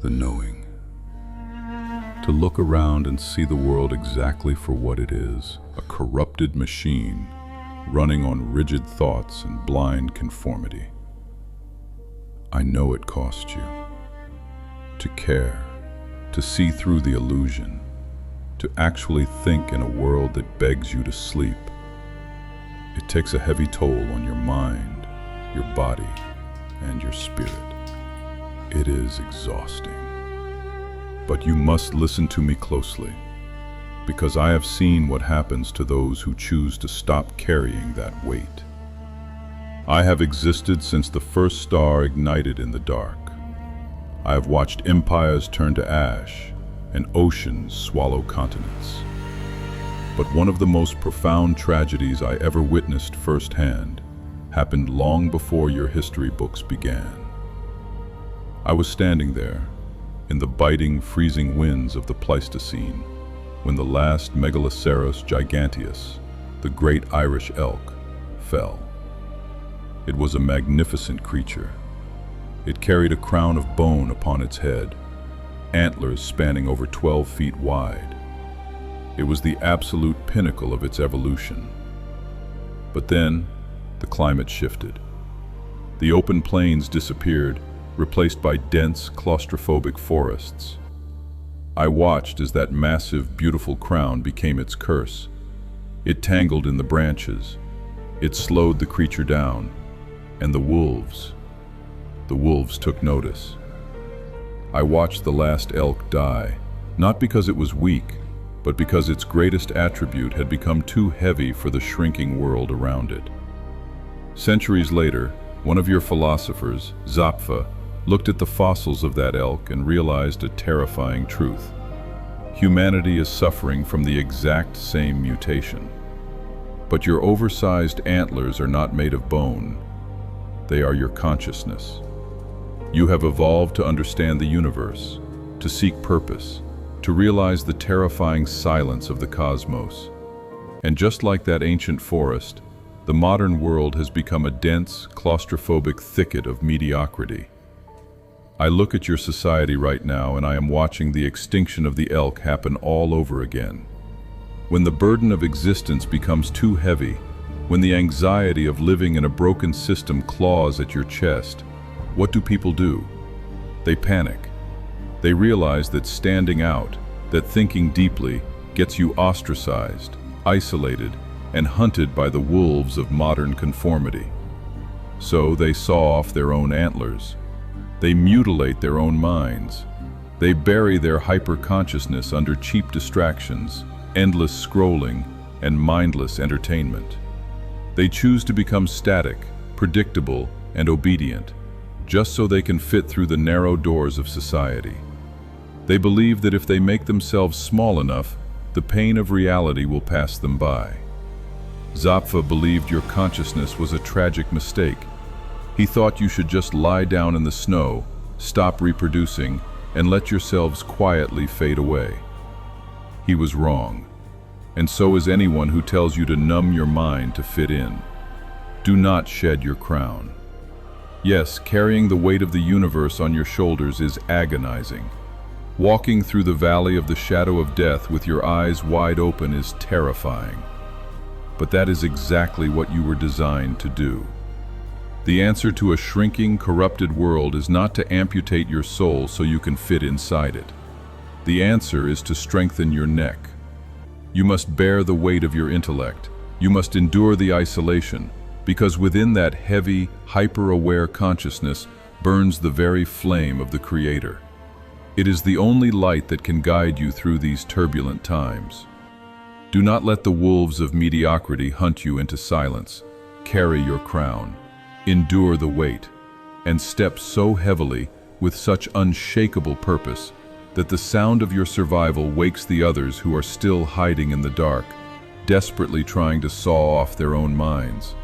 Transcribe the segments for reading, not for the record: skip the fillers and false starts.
the knowing. To look around and see the world exactly for what it is, a corrupted machine running on rigid thoughts and blind conformity. I know it cost you. To care, to see through the illusion, to actually think in a world that begs you to sleep. It takes a heavy toll on your mind, your body, and your spirit. It is exhausting. But you must listen to me closely, because I have seen what happens to those who choose to stop carrying that weight. I have existed since the first star ignited in the dark. I have watched empires turn to ash and oceans swallow continents. But one of the most profound tragedies I ever witnessed firsthand happened long before your history books began. I was standing there, in the biting, freezing winds of the Pleistocene, when the last Megaloceros giganteus, the great Irish elk, fell. It was a magnificent creature. It carried a crown of bone upon its head, antlers spanning over 12 feet wide. It was the absolute pinnacle of its evolution. But then, the climate shifted. The open plains disappeared, replaced by dense, claustrophobic forests. I watched as that massive, beautiful crown became its curse. It tangled in the branches. It slowed the creature down. And the wolves took notice. I watched the last elk die, not because it was weak, but because its greatest attribute had become too heavy for the shrinking world around it. Centuries later, one of your philosophers, Zapffe, looked at the fossils of that elk and realized a terrifying truth. Humanity is suffering from the exact same mutation. But your oversized antlers are not made of bone. They are your consciousness. You have evolved to understand the universe, to seek purpose, to realize the terrifying silence of the cosmos. And just like that ancient forest, the modern world has become a dense, claustrophobic thicket of mediocrity. I look at your society right now and I am watching the extinction of the elk happen all over again. When the burden of existence becomes too heavy, when the anxiety of living in a broken system claws at your chest, what do people do? They panic. They realize that standing out, that thinking deeply, gets you ostracized, isolated, and hunted by the wolves of modern conformity. So they saw off their own antlers. They mutilate their own minds. They bury their hyper-consciousness under cheap distractions, endless scrolling, and mindless entertainment. They choose to become static, predictable, and obedient, just so they can fit through the narrow doors of society. They believe that if they make themselves small enough, the pain of reality will pass them by. Zapffe believed your consciousness was a tragic mistake. He thought you should just lie down in the snow, stop reproducing, and let yourselves quietly fade away. He was wrong, and so is anyone who tells you to numb your mind to fit in. Do not shed your crown. Yes, carrying the weight of the universe on your shoulders is agonizing. Walking through the valley of the shadow of death with your eyes wide open is terrifying. But that is exactly what you were designed to do. The answer to a shrinking, corrupted world is not to amputate your soul so you can fit inside it. The answer is to strengthen your neck. You must bear the weight of your intellect. You must endure the isolation, because within that heavy, hyper-aware consciousness burns the very flame of the Creator. It is the only light that can guide you through these turbulent times. Do not let the wolves of mediocrity hunt you into silence. Carry your crown. Endure the weight, and step so heavily with such unshakable purpose that the sound of your survival wakes the others who are still hiding in the dark, desperately trying to saw off their own minds.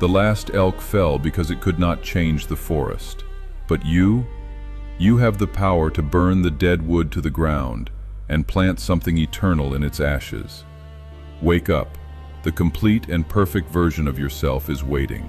The last elk fell because it could not change the forest. But you have the power to burn the dead wood to the ground and plant something eternal in its ashes. Wake up. The complete and perfect version of yourself is waiting.